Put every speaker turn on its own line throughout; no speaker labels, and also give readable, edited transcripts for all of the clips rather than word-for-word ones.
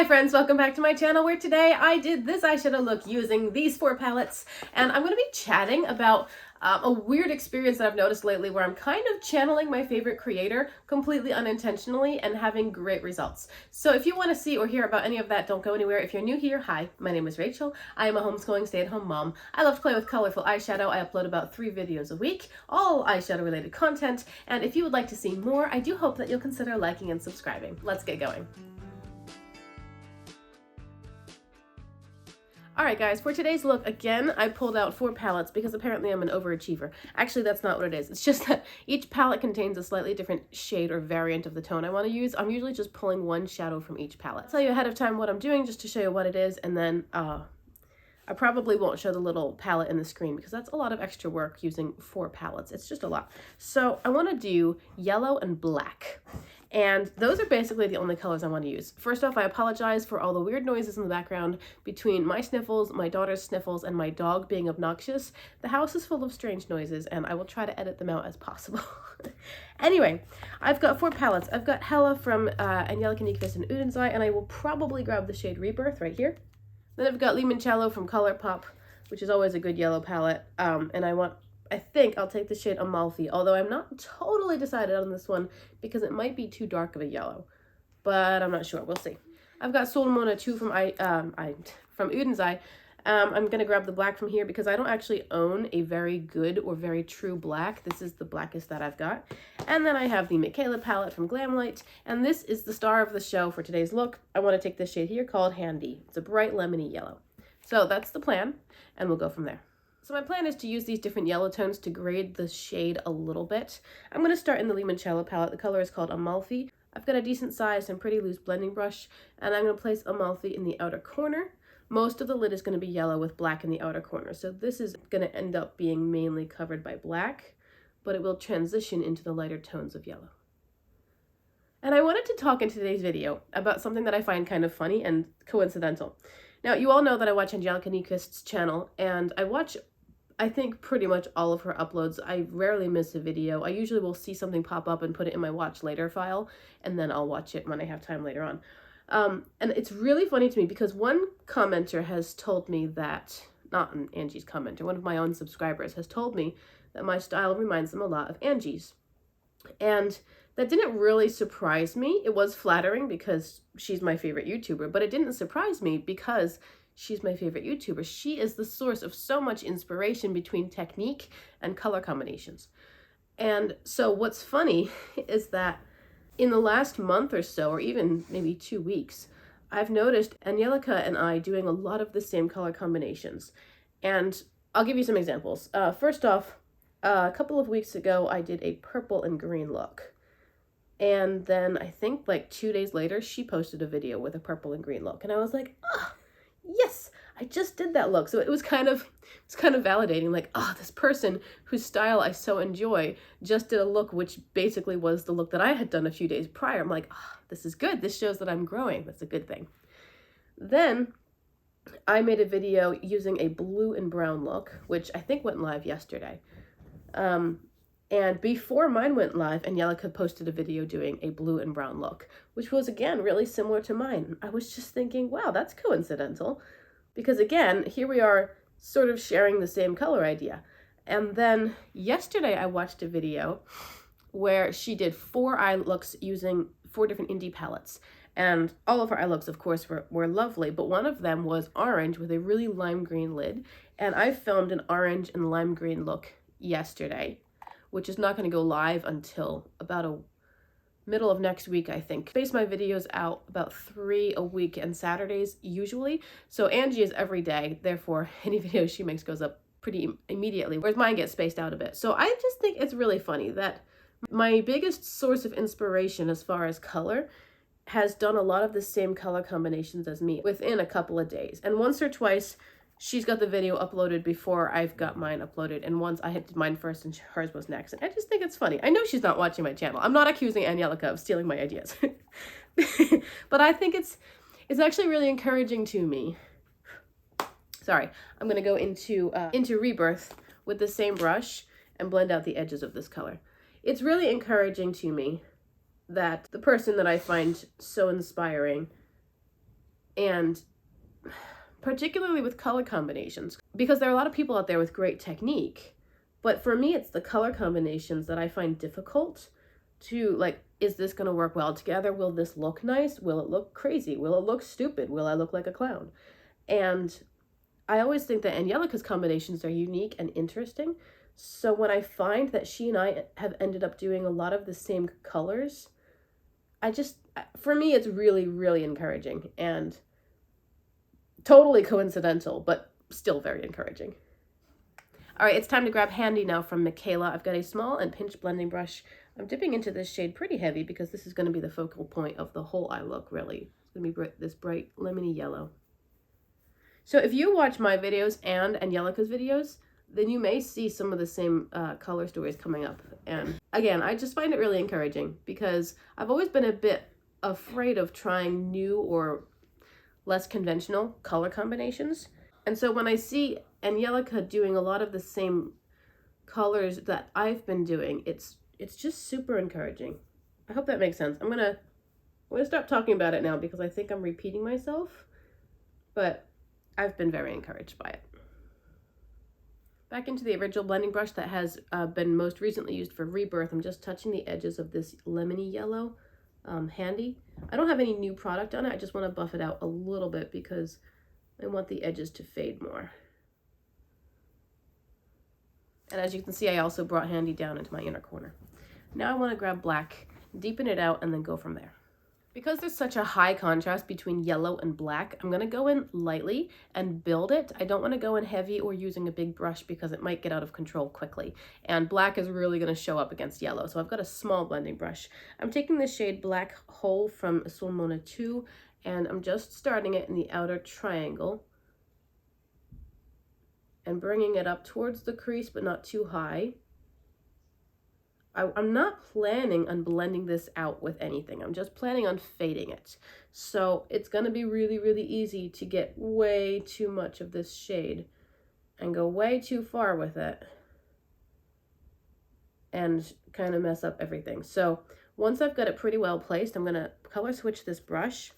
Hi friends, welcome back to my channel where today I did this eyeshadow look using these 4 palettes, and I'm going to be chatting about a weird experience that I've noticed lately where I'm kind of channeling my favorite creator completely unintentionally and having great results. So if you want to see or hear about any of that, don't go anywhere. If you're new here, hi, my name is Rachel. I am a homeschooling stay-at-home mom. I love to play with colorful eyeshadow. I upload about 3 videos a week, all eyeshadow related content, and if you would like to see more, I do hope that you'll consider liking and subscribing. Let's get going. Alright guys, for today's look, again, I pulled out 4 palettes because apparently I'm an overachiever. Actually, that's not what it is. It's just that each palette contains a slightly different shade or variant of the tone I want to use. I'm usually just pulling one shadow from each palette. I'll tell you ahead of time what I'm doing just to show you what it is, and then I probably won't show the little palette in the screen because that's a lot of extra work using 4 palettes. It's just a lot. So I want to do yellow and black. And those are basically the only colors I want to use. First off, I apologize for all the weird noises in the background between my sniffles, my daughter's sniffles, and my dog being obnoxious. The house is full of strange noises, and I will try to edit them out as possible. Anyway, I've got 4 palettes. I've got Hella from Angelica Nyquist and Woot, and I will probably grab the shade Rebirth right here. Then I've got Limoncello from ColourPop, which is always a good yellow palette, and I think I'll take the shade Amalfi, although I'm not totally decided on this one because it might be too dark of a yellow, but I'm not sure. We'll see. I've got Solmona 2 from Woot. I'm going to grab the black from here because I don't actually own a very good or very true black. This is the blackest that I've got. And then I have the Michaela palette from Glamlight, and this is the star of the show for today's look. I want to take this shade here called Handy. It's a bright lemony yellow. So that's the plan, and we'll go from there. So my plan is to use these different yellow tones to grade the shade a little bit. I'm going to start in the Limoncello palette. The color is called Amalfi. I've got a decent sized and pretty loose blending brush, and I'm going to place Amalfi in the outer corner. Most of the lid is going to be yellow with black in the outer corner, so this is going to end up being mainly covered by black, but it will transition into the lighter tones of yellow. And I wanted to talk in today's video about something that I find kind of funny and coincidental. Now, you all know that I watch Angelica Nyquist's channel, and I think pretty much all of her uploads. I rarely miss a video. I usually will see something pop up and put it in my watch later file, and then I'll watch it when I have time later on. And it's really funny to me because one commenter has told me that, not an Angie's commenter, one of my own subscribers has told me that my style reminds them a lot of Angie's. And that didn't really surprise me. It was flattering because she's my favorite YouTuber, but it didn't surprise me because she's my favorite YouTuber. She is the source of so much inspiration between technique and color combinations. And so what's funny is that in the last month or so, or even maybe 2 weeks, I've noticed Angelica and I doing a lot of the same color combinations. And I'll give you some examples. First off, a couple of weeks ago, I did a purple and green look. And then I think like 2 days later, she posted a video with a purple and green look. And I was like, ah, yes, I just did that look. So it was kind of validating, like, oh, this person whose style I so enjoy just did a look which basically was the look that I had done a few days prior. I'm like, oh, this is good. This shows that I'm growing. That's a good thing. Then I made a video using a blue and brown look, which I think went live yesterday. And before mine went live, Angelica posted a video doing a blue and brown look, which was, again, really similar to mine. I was just thinking, wow, that's coincidental. Because, again, here we are sort of sharing the same color idea. And then yesterday I watched a video where she did 4 eye looks using 4 different indie palettes. And all of her eye looks, of course, were lovely, but one of them was orange with a really lime green lid. And I filmed an orange and lime green look yesterday, which is not going to go live until about a middle of next week, I think. I space my videos out about 3 a week and Saturdays usually. So Angie is every day, therefore any video she makes goes up pretty immediately, whereas mine gets spaced out a bit. So I just think it's really funny that my biggest source of inspiration as far as color has done a lot of the same color combinations as me within a couple of days. And once or twice, she's got the video uploaded before I've got mine uploaded, and once I hit mine first and hers was next. And I just think it's funny. I know she's not watching my channel. I'm not accusing Angelica of stealing my ideas. But I think it's actually really encouraging to me. Sorry, I'm going to go into Rebirth with the same brush and blend out the edges of this color. It's really encouraging to me that the person that I find so inspiring And particularly with color combinations, because there are a lot of people out there with great technique, but for me, it's the color combinations that I find difficult to, like, is this going to work well together? Will this look nice? Will it look crazy? Will it look stupid? Will I look like a clown? And I always think that Angelica's combinations are unique and interesting. So when I find that she and I have ended up doing a lot of the same colors, for me, it's really, really encouraging and totally coincidental, but still very encouraging. All right, it's time to grab Handy now from Michaela. I've got a small and pinch blending brush. I'm dipping into this shade pretty heavy because this is going to be the focal point of the whole eye look, really. It's going to be this bright lemony yellow. So if you watch my videos and Angelica's videos, then you may see some of the same color stories coming up. And again, I just find it really encouraging because I've always been a bit afraid of trying new or less conventional color combinations. And so when I see Angelica doing a lot of the same colors that I've been doing, it's just super encouraging. I hope that makes sense. I'm gonna stop talking about it now because I think I'm repeating myself, but I've been very encouraged by it. Back into the original blending brush that has been most recently used for Rebirth, I'm just touching the edges of this lemony yellow Handy. I don't have any new product on it. I just want to buff it out a little bit because I want the edges to fade more. And as you can see, I also brought Handy down into my inner corner. Now I want to grab black, deepen it out, and then go from there. Because there's such a high contrast between yellow and black, I'm going to go in lightly and build it. I don't want to go in heavy or using a big brush because it might get out of control quickly. And black is really going to show up against yellow. So I've got a small blending brush. I'm taking the shade Black Hole from Sulmona 2, and I'm just starting it in the outer triangle and bringing it up towards the crease, but not too high. I'm not planning on blending this out with anything. I'm just planning on fading it. So it's going to be really, really easy to get way too much of this shade and go way too far with it and kind of mess up everything. So once I've got it pretty well placed, I'm going to color switch this brush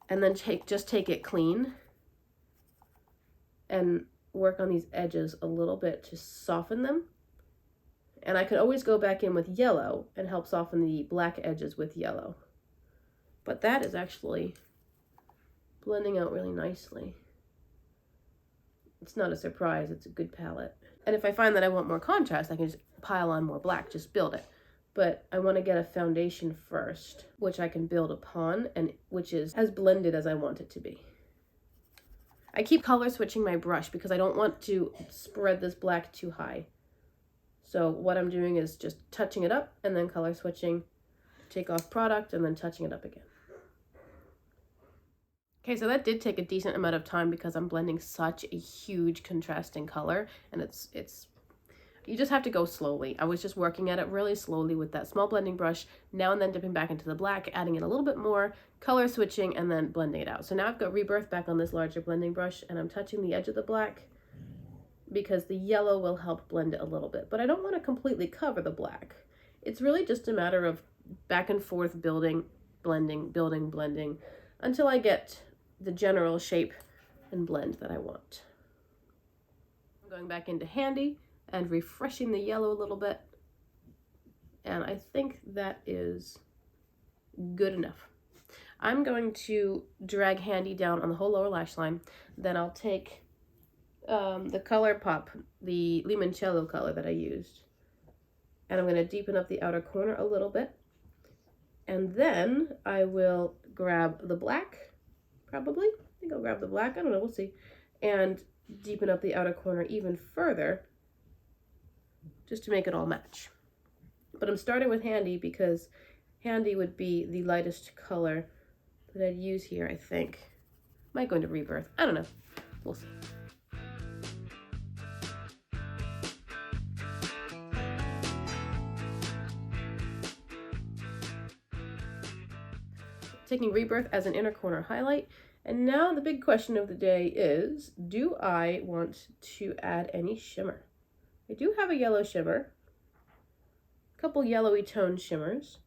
and then just take it clean and work on these edges a little bit to soften them. And I could always go back in with yellow and help soften the black edges with yellow. But that is actually blending out really nicely. It's not a surprise, it's a good palette. And if I find that I want more contrast, I can just pile on more black, just build it. But I want to get a foundation first, which I can build upon and which is as blended as I want it to be. I keep color switching my brush because I don't want to spread this black too high. So what I'm doing is just touching it up and then color switching, take off product and then touching it up again. Okay, so that did take a decent amount of time because I'm blending such a huge contrasting color, and you just have to go slowly. I was just working at it really slowly with that small blending brush, now and then dipping back into the black, adding in a little bit more, color switching, and then blending it out. So now I've got Rebirth back on this larger blending brush, and I'm touching the edge of the black because the yellow will help blend it a little bit, but I don't want to completely cover the black. It's really just a matter of back and forth building, blending, building, blending, until I get the general shape and blend that I want. I'm going back into Handy and refreshing the yellow a little bit, and I think that is good enough. I'm going to drag Handy down on the whole lower lash line, then I'll take the ColourPop, the limoncello color that I used, and I'm going to deepen up the outer corner a little bit, and then I will grab the black, probably. I think I'll grab the black, I don't know, we'll see, and deepen up the outer corner even further just to make it all match. But I'm starting with Handy because Handy would be the lightest color that I'd use here, I think. Might go into Rebirth, I don't know, we'll see. Taking Rebirth as an inner corner highlight. And now the big question of the day is, do I want to add any shimmer? I do have a yellow shimmer, a couple yellowy toned shimmers,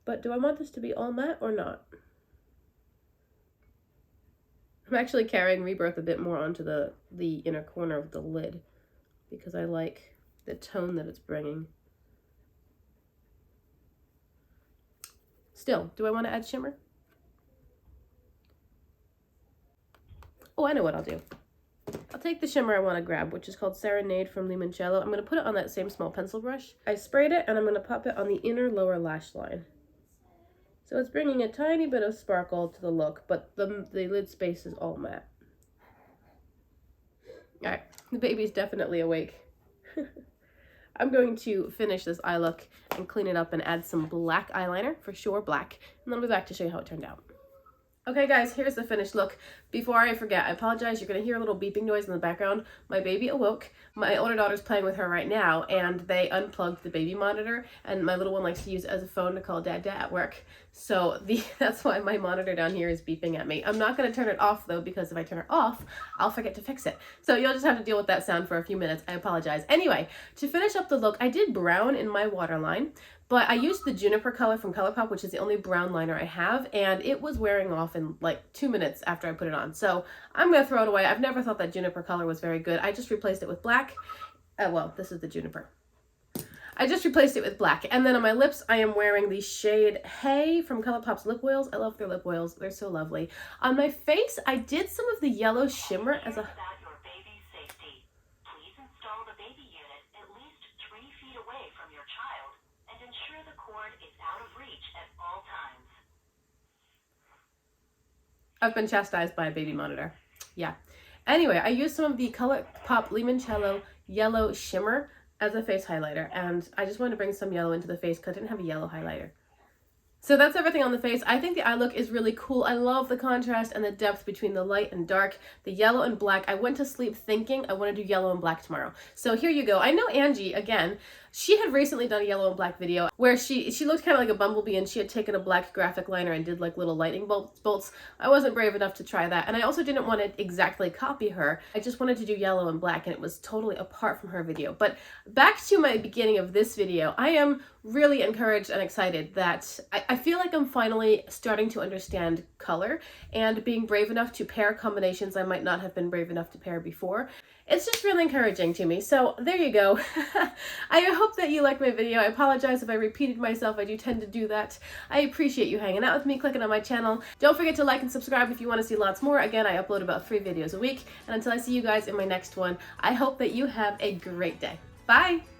but do I want this to be all matte or not? I'm actually carrying Rebirth a bit more onto the inner corner of the lid because I like the tone that it's bringing. Still, do I want to add shimmer? Oh, I know what I'll do. I'll take the shimmer I want to grab, which is called Serenade from Limoncello. I'm going to put it on that same small pencil brush. I sprayed it, and I'm going to pop it on the inner lower lash line. So it's bringing a tiny bit of sparkle to the look, but the lid space is all matte. All right, the baby's definitely awake. I'm going to finish this eye look and clean it up and add some black eyeliner, for sure black, and then I'll be back to show you how it turned out. Okay guys, here's the finished look. Before I forget, I apologize, you're gonna hear a little beeping noise in the background. My baby awoke. My older daughter's playing with her right now, and they unplugged the baby monitor, and my little one likes to use it as a phone to call dad at work. So that's why my monitor down here is beeping at me. I'm not gonna turn it off though, because if I turn it off, I'll forget to fix it. So you'll just have to deal with that sound for a few minutes. I apologize. Anyway, to finish up the look, I did brown in my waterline, but I used the Juniper color from ColourPop, which is the only brown liner I have, and it was wearing off in like 2 minutes after I put it on. So I'm gonna throw it away. I've never thought that Juniper color was very good. I just replaced it with black. Well, this is the Juniper. I just replaced it with black. And then on my lips, I am wearing the shade Hey from ColourPop's lip oils. I love their lip oils. They're so lovely. On my face, I did some of the yellow shimmer as a... I've been chastised by a baby monitor. Yeah. Anyway, I used some of the ColourPop Limoncello Yellow Shimmer as a face highlighter, and I just wanted to bring some yellow into the face because I didn't have a yellow highlighter. So that's everything on the face. I think the eye look is really cool. I love the contrast and the depth between the light and dark, the yellow and black. I went to sleep thinking I want to do yellow and black tomorrow. So here you go. I know Angie, again, she had recently done a yellow and black video where she looked kind of like a bumblebee, and she had taken a black graphic liner and did like little lightning bolts. I wasn't brave enough to try that, and I also didn't want to exactly copy her. I just wanted to do yellow and black, and it was totally apart from her video. But back to my beginning of this video, I am really encouraged and excited that I feel like I'm finally starting to understand color and being brave enough to pair combinations I might not have been brave enough to pair before. It's just really encouraging to me. So there you go. I hope that you liked my video. I apologize if I repeated myself. I do tend to do that. I appreciate you hanging out with me, clicking on my channel. Don't forget to like and subscribe if you want to see lots more. Again, I upload about 3 videos a week. And until I see you guys in my next one, I hope that you have a great day. Bye!